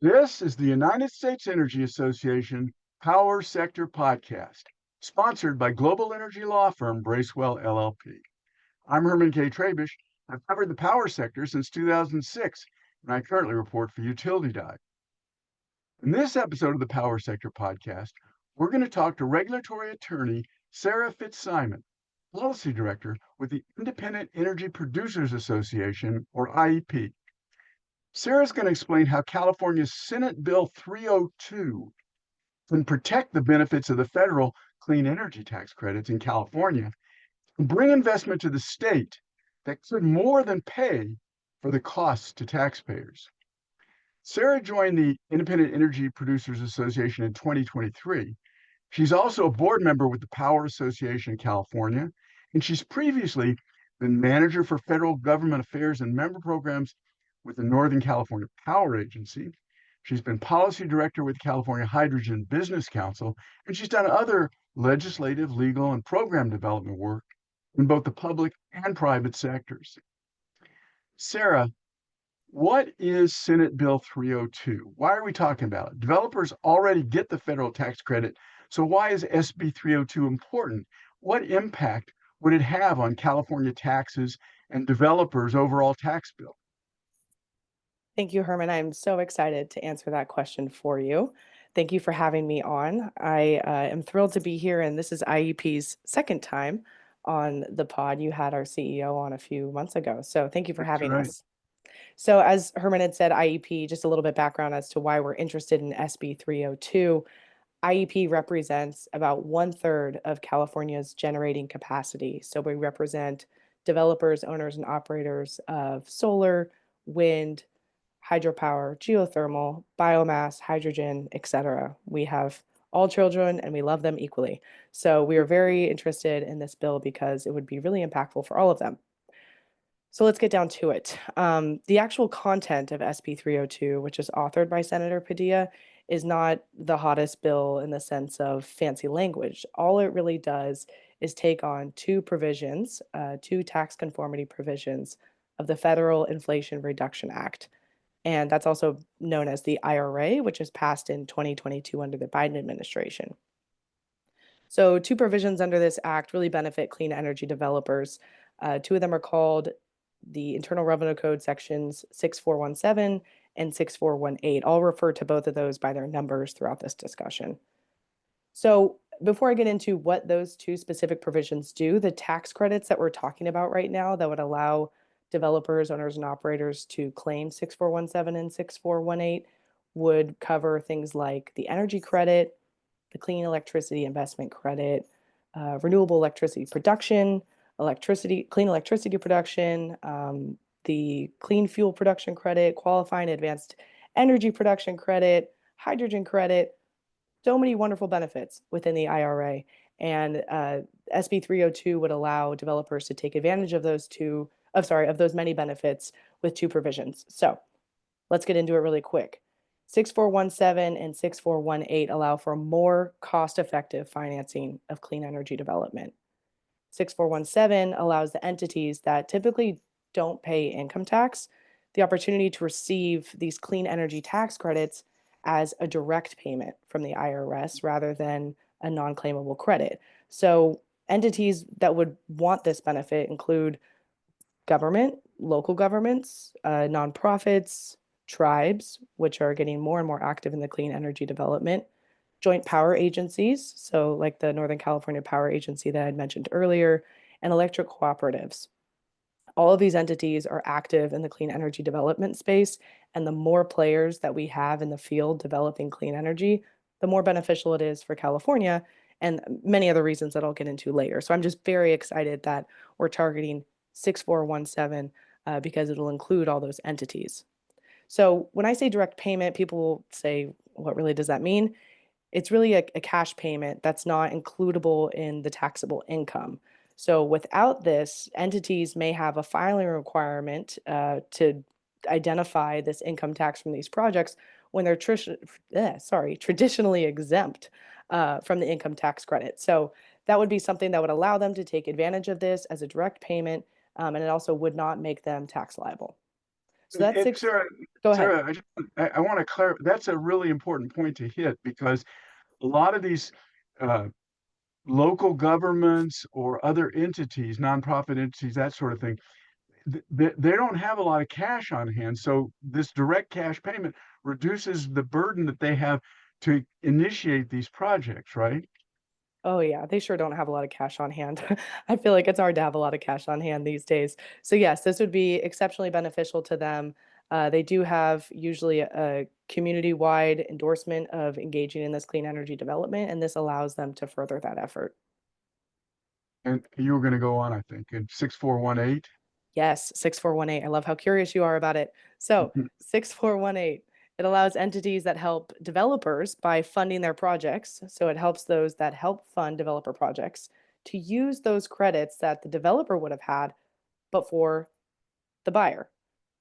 This is the United States Energy Association Power Sector Podcast, sponsored by global energy law firm Bracewell LLP. I'm Herman K. Trabish. I've covered the power sector since 2006, and I currently report for Utility Dive. In this episode of the Power Sector Podcast, we're going to talk to regulatory attorney Sara Fitzsimon, policy director with the Independent Energy Producers Association, or IEP. Sarah's going to explain how California's Senate Bill 302 can protect the benefits of the federal clean energy tax credits in California and bring investment to the state that could more than pay for the costs to taxpayers. Sarah joined the Independent Energy Producers Association in 2023. She's also a board member with the Power Association of California, and she's previously been manager for federal government affairs and member programs with the Northern California Power Agency. She's been policy director with California Hydrogen Business Council, and she's done other legislative, legal, and program development work in both the public and private sectors. Sarah, what is Senate Bill 302? Why are we talking about it? Developers already get the federal tax credit, so why is SB 302 important? What impact would it have on California taxes and developers' overall tax bill? Thank you, Herman. I'm so excited to answer that question for you. Thank you for having me on. I am thrilled to be here, and this is IEP's second time on the pod. You had our CEO on a few months ago, so thank you for having us. So as Herman had said, IEP, just a little bit background as to why we're interested in SB 302. IEP represents about 1/3 of California's generating capacity. So we represent developers, owners, and operators of solar, wind, hydropower, geothermal, biomass, hydrogen, etc. We have all children and we love them equally. So we are very interested in this bill because it would be really impactful for all of them. So let's get down to it. The actual content of SB 302, which is authored by Senator Padilla, is not the hottest bill in the sense of fancy language. All it really does is take on two provisions, two tax conformity provisions of the Federal Inflation Reduction Act. And that's also known as the IRA, which was passed in 2022 under the Biden administration. So two provisions under this act really benefit clean energy developers. Two of them are called the Internal Revenue Code sections 6417 and 6418. I'll refer to both of those by their numbers throughout this discussion. So before I get into what those two specific provisions do, the tax credits that we're talking about right now that would allow developers, owners, and operators to claim 6417 and 6418 would cover things like the energy credit, the clean electricity investment credit, renewable electricity production, clean electricity production, the clean fuel production credit, qualifying advanced energy production credit, hydrogen credit, so many wonderful benefits within the IRA. And SB 302 would allow developers to take advantage of those many benefits with two provisions. So let's get into it really quick. 6417 and 6418 allow for more cost-effective financing of clean energy development. 6417 allows the entities that typically don't pay income tax the opportunity to receive these clean energy tax credits as a direct payment from the IRS rather than a non-claimable credit. So entities that would want this benefit include government, local governments, nonprofits, tribes, which are getting more and more active in the clean energy development, joint power agencies, so like the Northern California Power Agency that I had mentioned earlier, and electric cooperatives. All of these entities are active in the clean energy development space, and the more players that we have in the field developing clean energy, the more beneficial it is for California and many other reasons that I'll get into later. So I'm just very excited that we're targeting 6417 because it'll include all those entities. So when I say direct payment, people will say, what really does that mean? It's really a cash payment that's not includable in the taxable income. So without this, entities may have a filing requirement to identify this income tax from these projects when they're traditionally exempt from the income tax credit. So that would be something that would allow them to take advantage of this as a direct payment, and it also would not make them tax liable. So that's six. Sarah, Go ahead. Sarah, I want to clarify. That's a really important point to hit because a lot of these uh, local governments or other entities, nonprofit entities, that sort of thing, they don't have a lot of cash on hand. So this direct cash payment reduces the burden that they have to initiate these projects, right? Oh yeah, they sure don't have a lot of cash on hand. I feel like it's hard to have a lot of cash on hand these days. So yes, this would be exceptionally beneficial to them. They do have usually a community-wide endorsement of engaging in this clean energy development, and this allows them to further that effort. And you were going to go on, I think, in 6418. Yes, 6418. I love how curious you are about it. So, 6418, it allows entities that help developers by funding their projects. So, it helps those that help fund developer projects to use those credits that the developer would have had, but for the buyer.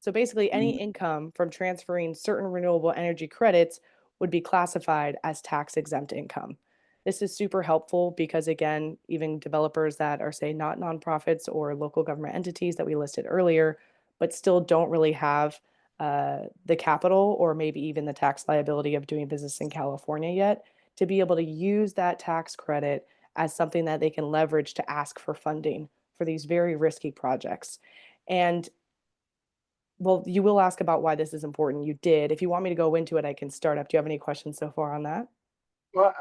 So, basically, any income from transferring certain renewable energy credits would be classified as tax exempt income. This is super helpful because, again, even developers that are, say, not nonprofits or local government entities that we listed earlier, but still don't really have the capital or maybe even the tax liability of doing business in California yet, to be able to use that tax credit as something that they can leverage to ask for funding for these very risky projects. And well, you will ask about why this is important. You did. If you want me to go into it, I can start up. Do you have any questions so far on that? Well,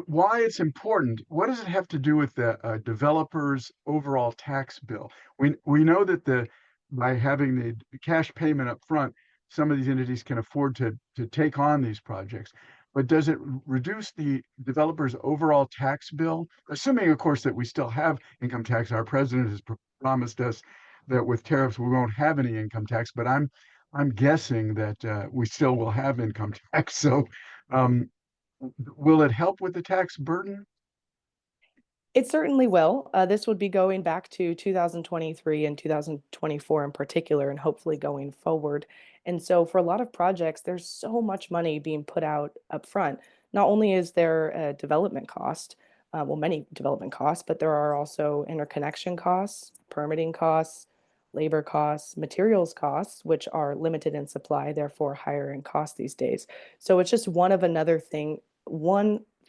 why it's important? What does it have to do with the developer's overall tax bill? We know that the by having the cash payment up front, some of these entities can afford to take on these projects. But does it reduce the developer's overall tax bill? Assuming, of course, that we still have income tax. Our president has promised us that with tariffs we won't have any income tax, but I'm guessing that we still will have income tax. So um, will it help with the tax burden? It certainly will. This would be going back to 2023 and 2024 in particular, and hopefully going forward. And so, for a lot of projects, there's so much money being put out up front. Not only is there a development cost, well, many development costs, but there are also interconnection costs, permitting costs, labor costs, materials costs, which are limited in supply, therefore higher in cost these days. So, it's just one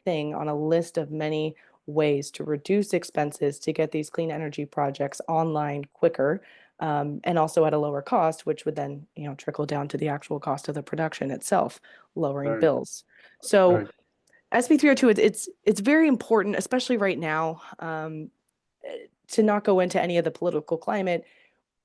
thing on a list of many ways to reduce expenses to get these clean energy projects online quicker, and also at a lower cost, which would then, trickle down to the actual cost of the production itself, lowering Right, bills. So right. SB 302, it's very important, especially right now, to not go into any of the political climate.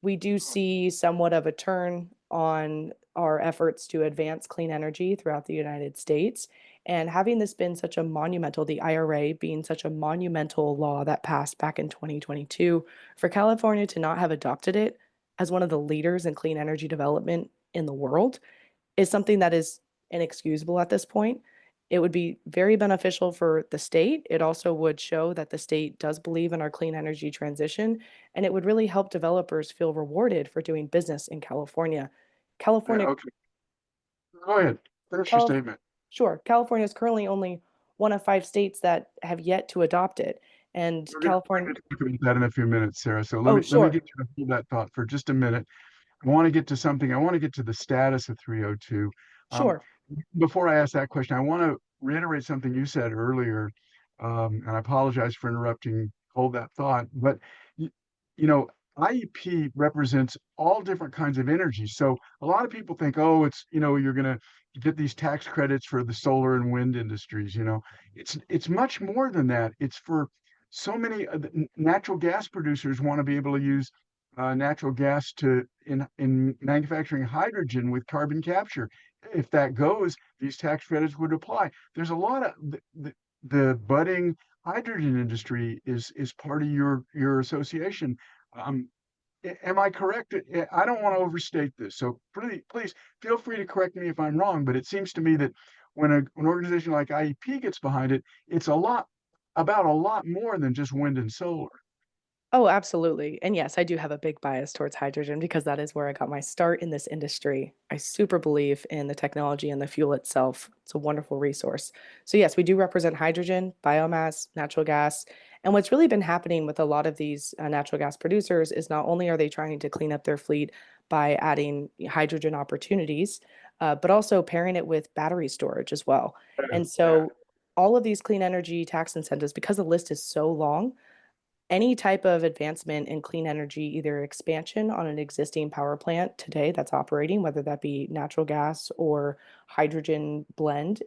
We do see somewhat of a turn on our efforts to advance clean energy throughout the United States. And having this been such a monumental, the IRA being such a monumental law that passed back in 2022, for California to not have adopted it as one of the leaders in clean energy development in the world is something that is inexcusable at this point. It would be very beneficial for the state. It also would show that the state does believe in our clean energy transition, and it would really help developers feel rewarded for doing business in California. California, Okay, go ahead. Finish your Calif- statement. sure, California is currently only one of 5 states that have yet to adopt it. And We're California, going to talk about that in a few minutes, Sarah. So oh, let me sure, get you to hold that thought for just a minute. I want to get to something. I want to get to the status of 302. Um, sure. Before I ask that question, I want to reiterate something you said earlier, and I apologize for interrupting. Hold that thought. But you, you know, IEP represents all different kinds of energy. So a lot of people think, oh, it's you're going to get these tax credits for the solar and wind industries. It's much more than that. It's for so many natural gas producers want to be able to use natural gas in manufacturing hydrogen with carbon capture. If that goes, these tax credits would apply. There's a lot of the budding hydrogen industry is part of your association. Um, am I correct? I don't want to overstate this, so please feel free to correct me if I'm wrong. But it seems to me that when an organization like IEP gets behind it, it's a lot more than just wind and solar. Oh, absolutely. And yes, I do have a big bias towards hydrogen because that is where I got my start in this industry. I super believe in the technology and the fuel itself. It's a wonderful resource. So, yes, we do represent hydrogen, biomass, natural gas, And what's really been happening with a lot of these natural gas producers is not only are they trying to clean up their fleet by adding hydrogen opportunities, but also pairing it with battery storage as well. And so all of these clean energy tax incentives, because the list is so long, any type of advancement in clean energy, either expansion on an existing power plant today that's operating, whether that be natural gas or hydrogen blend,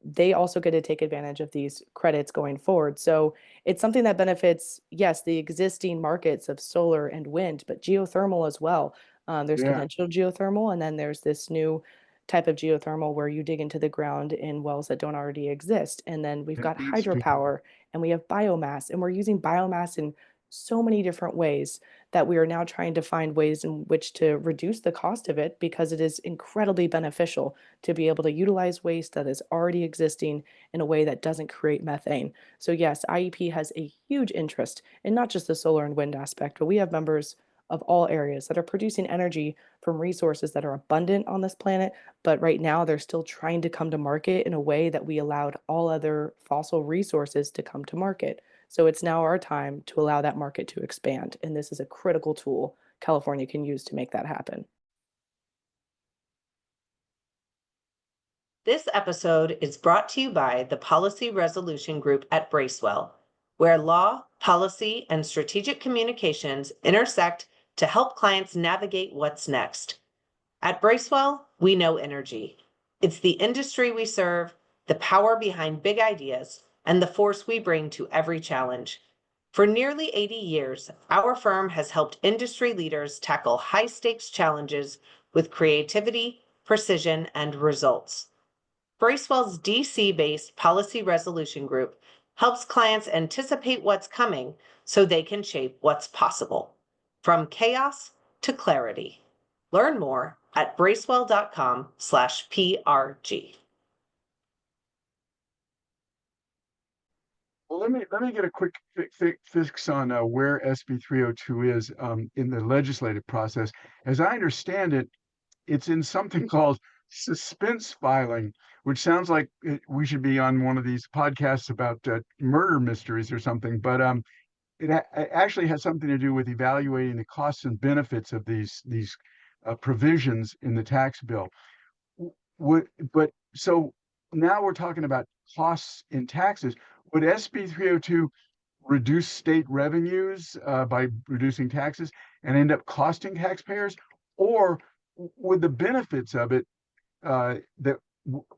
they also get to take advantage of these credits going forward. So it's something that benefits, yes, the existing markets of solar and wind, but geothermal as well. There's Yeah. conventional geothermal, and then there's this new type of geothermal where you dig into the ground in wells that don't already exist. And then we've It got needs to be. hydropower and we have biomass, and we're using biomass in so many different ways that we are now trying to find ways in which to reduce the cost of it because it is incredibly beneficial to be able to utilize waste that is already existing in a way that doesn't create methane. So yes, IEP has a huge interest in not just the solar and wind aspect, but we have members of all areas that are producing energy from resources that are abundant on this planet, but right now they're still trying to come to market in a way that we allowed all other fossil resources to come to market. So it's now our time to allow that market to expand, and this is a critical tool California can use to make that happen. This episode is brought to you by the Policy Resolution Group at Bracewell, where law, policy, and strategic communications intersect to help clients navigate what's next. At Bracewell, we know energy. It's the industry we serve, the power behind big ideas, and the force we bring to every challenge. For nearly 80 years, our firm has helped industry leaders tackle high-stakes challenges with creativity, precision, and results. Bracewell's DC-based Policy Resolution Group helps clients anticipate what's coming so they can shape what's possible. From chaos to clarity. Learn more at bracewell.com/PRG. Well, let me get a quick fix on where SB 302 is in the legislative process. As I understand it, it's in something called suspense filing, which sounds like we should be on one of these podcasts about murder mysteries or something. But it actually has something to do with evaluating the costs and benefits of these provisions in the tax bill. Would but so now we're talking about costs in taxes. Would SB 302 reduce state revenues by reducing taxes and end up costing taxpayers, or would the benefits of it that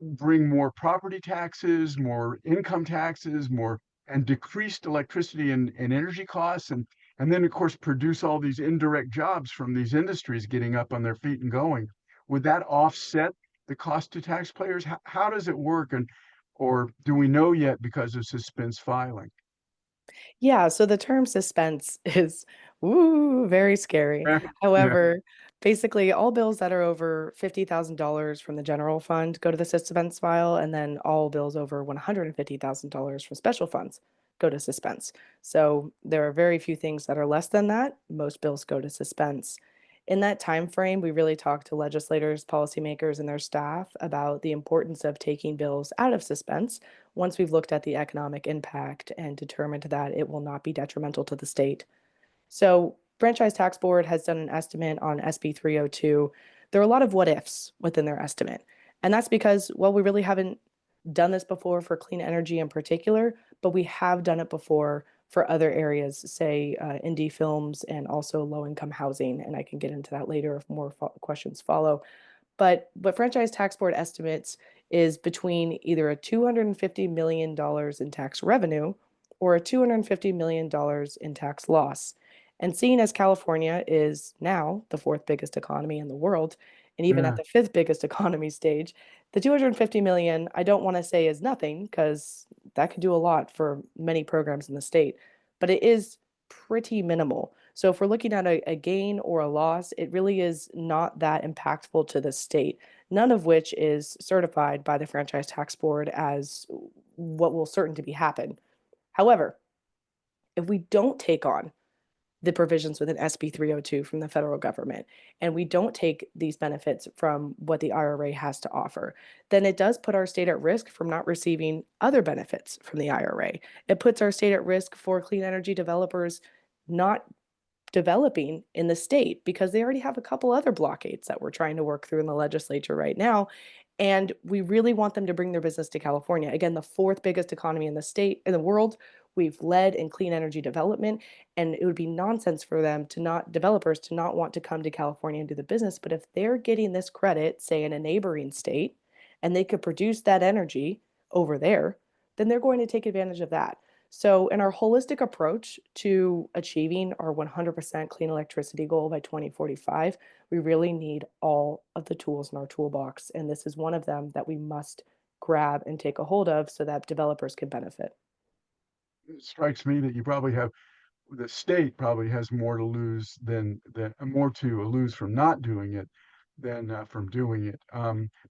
bring more property taxes, more income taxes, more and decreased electricity and energy costs, and then of course produce all these indirect jobs from these industries getting up on their feet and going? Would that offset the cost to taxpayers? How does it work, and or do we know yet because of suspense filing? Yeah, so the term suspense is ooh, very scary. Yeah. However, basically all bills that are over $50,000 from the general fund go to the suspense file, and then all bills over $150,000 from special funds go to suspense. So there are very few things that are less than that. Most bills go to suspense. In that time frame, we really talk to legislators, policymakers, and their staff about the importance of taking bills out of suspense once we've looked at the economic impact and determined that it will not be detrimental to the state. So, Franchise Tax Board has done an estimate on SB 302. There are a lot of what ifs within their estimate. And that's because, well, we really haven't done this before for clean energy in particular, but we have done it before for other areas, say indie films and also low income housing. And I can get into that later if more questions follow. But what Franchise Tax Board estimates is between either a $250 million in tax revenue or a $250 million in tax loss. And seeing as California is now the fourth biggest economy in the world, and even at Yeah. the fifth biggest economy stage, the 250 million, I don't want to say is nothing because that could do a lot for many programs in the state, but it is pretty minimal. So if we're looking at a gain or a loss, it really is not that impactful to the state, none of which is certified by the Franchise Tax Board as what will certain to be happen. However, if we don't take on the provisions within SB 302 from the federal government, and we don't take these benefits from what the IRA has to offer, then it does put our state at risk from not receiving other benefits from the IRA. It puts our state at risk for clean energy developers not developing in the state because they already have a couple other blockades that we're trying to work through in the legislature right now. And we really want them to bring their business to California. Again, the fourth biggest economy in the world. We've led in clean energy development, and it would be nonsense for them to not, developers to not want to come to California and do the business. But if they're getting this credit, say in a neighboring state, and they could produce that energy over there, then they're going to take advantage of that. So, in our holistic approach to achieving our 100% clean electricity goal by 2045, we really need all of the tools in our toolbox. And this is one of them that we must grab and take a hold of so that developers can benefit. It strikes me that the state probably has more to lose more to lose from not doing it than from doing it.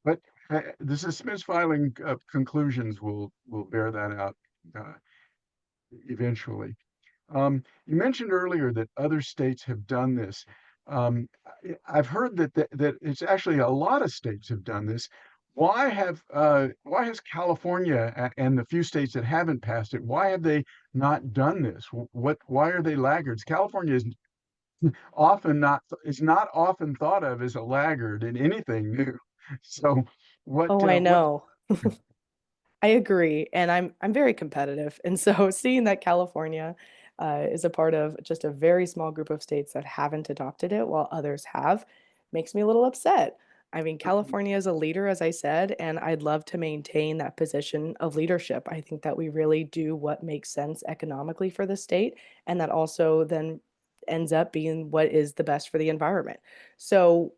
But the Smith's filing conclusions will bear that out uh, eventually. You mentioned earlier that other states have done this. I've heard that it's actually a lot of states have done this. Why has California and the few states that haven't passed it, why have they not done this? Why are they laggards? California is not often thought of as a laggard in anything new. So Oh, I what know. I agree, and I'm very competitive, and so seeing that California is a part of just a very small group of states that haven't adopted it, while others have, makes me a little upset. I mean, California is a leader, as I said, and I'd love to maintain that position of leadership. I think that we really do what makes sense economically for the state, and that also then ends up being what is the best for the environment. So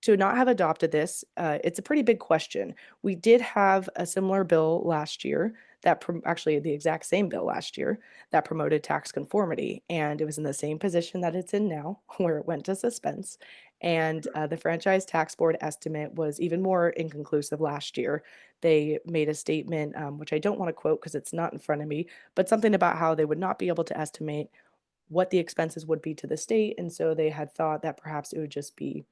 to not have adopted this, it's a pretty big question. We did have a similar bill last year actually the exact same bill last year that promoted tax conformity, and it was in the same position that it's in now, where it went to suspense. And the Franchise Tax Board estimate was even more inconclusive last year. They made a statement, which I don't want to quote because it's not in front of me, but something about how they would not be able to estimate what the expenses would be to the state, and so they had thought that perhaps it would just be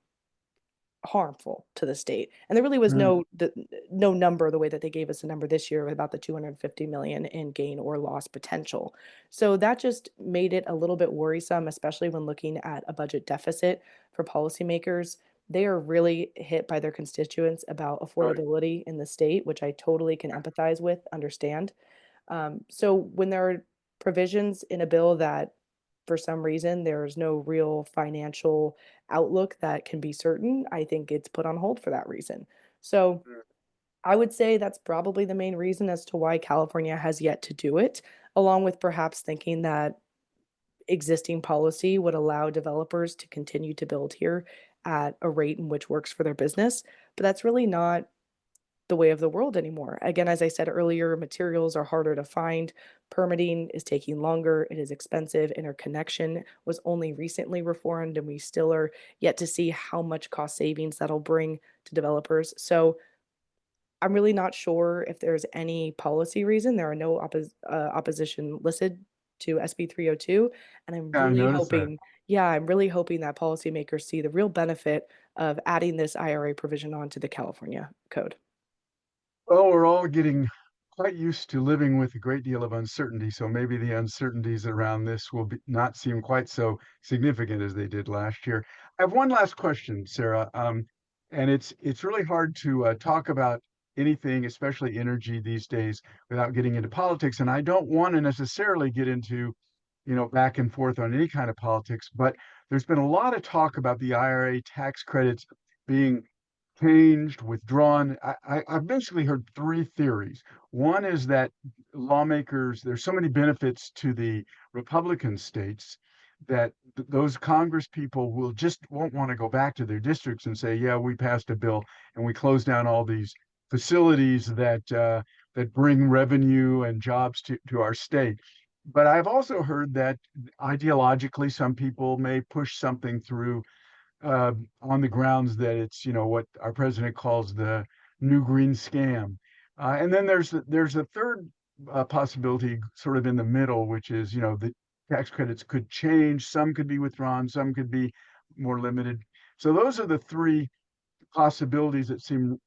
harmful to the state. And there really was Mm, no number the way that they gave us a number this year about the 250 million in gain or loss potential. So that just made it a little bit worrisome, especially when looking at a budget deficit for policymakers. They are really hit by their constituents about right. affordability in the state, which I totally can empathize with, understand. So when there are provisions in a bill that for some reason there's no real financial outlook that can be certain, I think it's put on hold for that reason. So I would say that's probably the main reason as to why California has yet to do it, along with perhaps thinking that existing policy would allow developers to continue to build here at a rate in which works for their business. But that's really not the way of the world anymore. Again, as I said earlier, materials are harder to find. Permitting is taking longer. It is expensive. Interconnection was only recently reformed, and we still are yet to see how much cost savings that'll bring to developers. So I'm really not sure if there's any policy reason. There are no opposition listed to SB 302, and Yeah, I noticed that. I'm really hoping that policymakers see the real benefit of adding this IRA provision onto the California code. Well, we're all getting quite used to living with a great deal of uncertainty, so maybe the uncertainties around this will not seem quite so significant as they did last year. I have one last question, Sarah, and it's really hard to talk about anything, especially energy these days, without getting into politics. And I don't want to necessarily get into, back and forth on any kind of politics, but there's been a lot of talk about the IRA tax credits being changed, withdrawn. I've basically heard three theories. One is that there's so many benefits to the Republican states that those Congress people won't want to go back to their districts and say, yeah, we passed a bill and we closed down all these facilities that bring revenue and jobs to our state. But I've also heard that ideologically, some people may push something through uh, on the grounds that it's what our president calls the new green scam. And then there's a third possibility, sort of in the middle, which is the tax credits could change. Some could be withdrawn, some could be more limited. So those are the three possibilities that seem,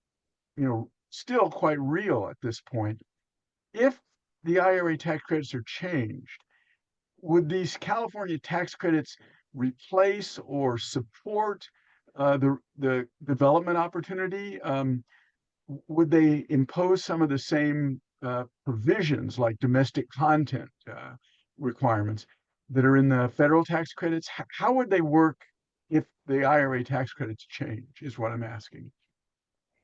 still quite real at this point. If the IRA tax credits are changed, would these California tax credits replace or support the development opportunity? Would they impose some of the same provisions like domestic content requirements that are in the federal tax credits? How would they work if the IRA tax credits change, is what I'm asking.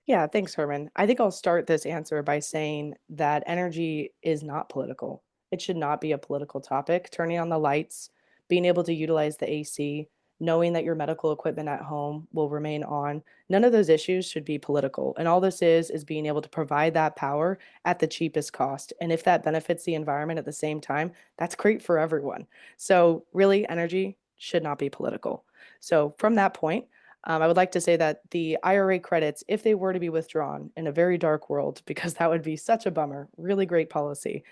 Yeah, thanks, Herman. I think I'll start this answer by saying that energy is not political. It should not be a political topic. Turning on the lights, being able to utilize the AC, knowing that your medical equipment at home will remain on, none of those issues should be political. And all this is being able to provide that power at the cheapest cost. And if that benefits the environment at the same time, that's great for everyone. So, really, energy should not be political. So, from that point, I would like to say that the IRA credits, if they were to be withdrawn in a very dark world, because that would be such a bummer, really great policy,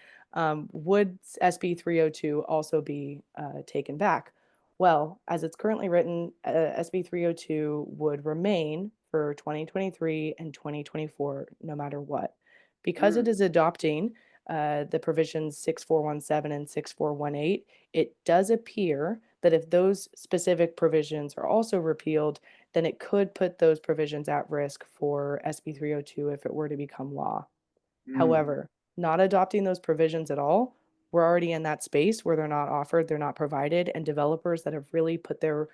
would SB 302 also be taken back? Well, as it's currently written, SB 302 would remain for 2023 and 2024, no matter what. Because it Mm, is adopting the provisions 6417 and 6418, it does appear that if those specific provisions are also repealed, then it could put those provisions at risk for SB 302 if it were to become law. mm, However, not adopting those provisions at all, we're already in that space where they're not offered, they're not provided, and developers that have really put their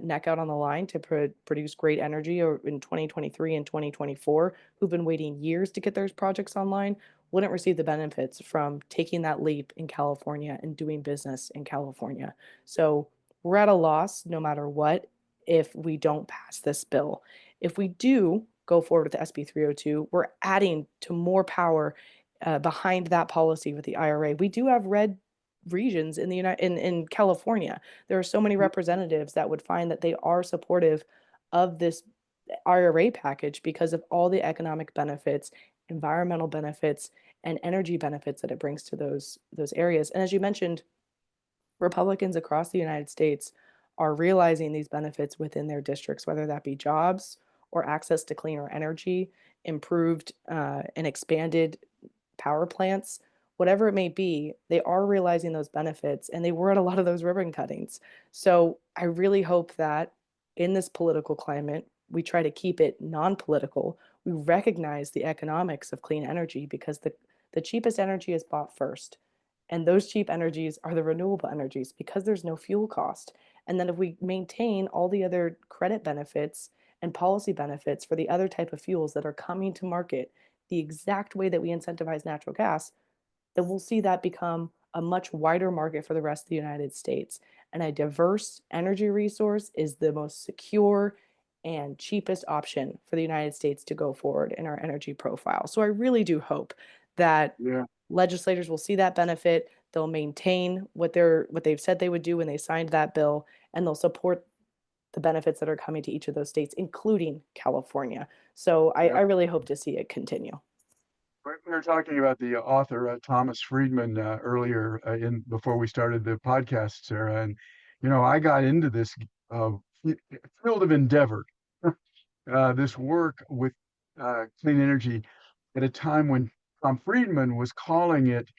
neck out on the line to produce great energy in 2023 and 2024, who've been waiting years to get those projects online, wouldn't receive the benefits from taking that leap in California and doing business in California. So we're at a loss no matter what if we don't pass this bill. If we do go forward with SB 302, we're adding to more power behind that policy with the IRA. We do have red regions in the in California. There are so many mm, representatives that would find that they are supportive of this IRA package because of all the economic benefits, environmental benefits, and energy benefits that it brings to those areas. And as you mentioned, Republicans across the United States are realizing these benefits within their districts, whether that be jobs or access to cleaner energy, improved and expanded power plants, whatever it may be, they are realizing those benefits and they were at a lot of those ribbon cuttings. So I really hope that in this political climate, we try to keep it non-political. We recognize the economics of clean energy because the cheapest energy is bought first. And those cheap energies are the renewable energies because there's no fuel cost. And then if we maintain all the other credit benefits and policy benefits for the other type of fuels that are coming to market the exact way that we incentivize natural gas, then we'll see that become a much wider market for the rest of the United States. And a diverse energy resource is the most secure and cheapest option for the United States to go forward in our energy profile. So I really do hope that yeah. legislators will see that benefit. They'll maintain what they've said they would do when they signed that bill, and they'll support the benefits that are coming to each of those states, including California. So I Yeah. really hope to see it continue. We were talking about the author Thomas Friedman earlier in before we started the podcast, Sarah, and I got into this uh, field of endeavor, this work with clean energy at a time when Tom Friedman was calling it,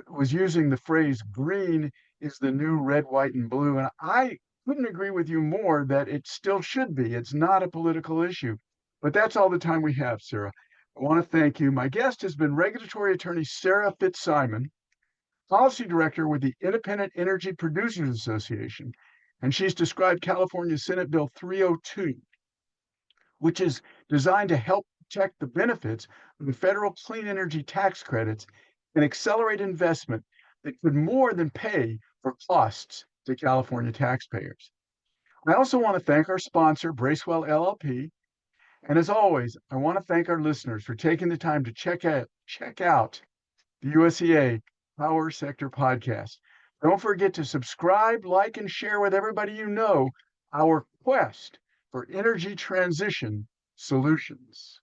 was using the phrase "green is the new red, white, and blue," and I couldn't agree with you more that it still should be. It's not a political issue, but that's all the time we have, Sarah. I want to thank you. My guest has been regulatory attorney Sara Fitzsimon, policy director with the Independent Energy Producers Association, and she's described California Senate Bill 302, which is designed to help protect the benefits of the federal clean energy tax credits and accelerate investment that could more than pay for costs to California taxpayers. I also want to thank our sponsor, Bracewell LLP. And as always, I want to thank our listeners for taking the time to check out the USEA Power Sector Podcast. Don't forget to subscribe, like, and share with everybody you know our quest for energy transition solutions.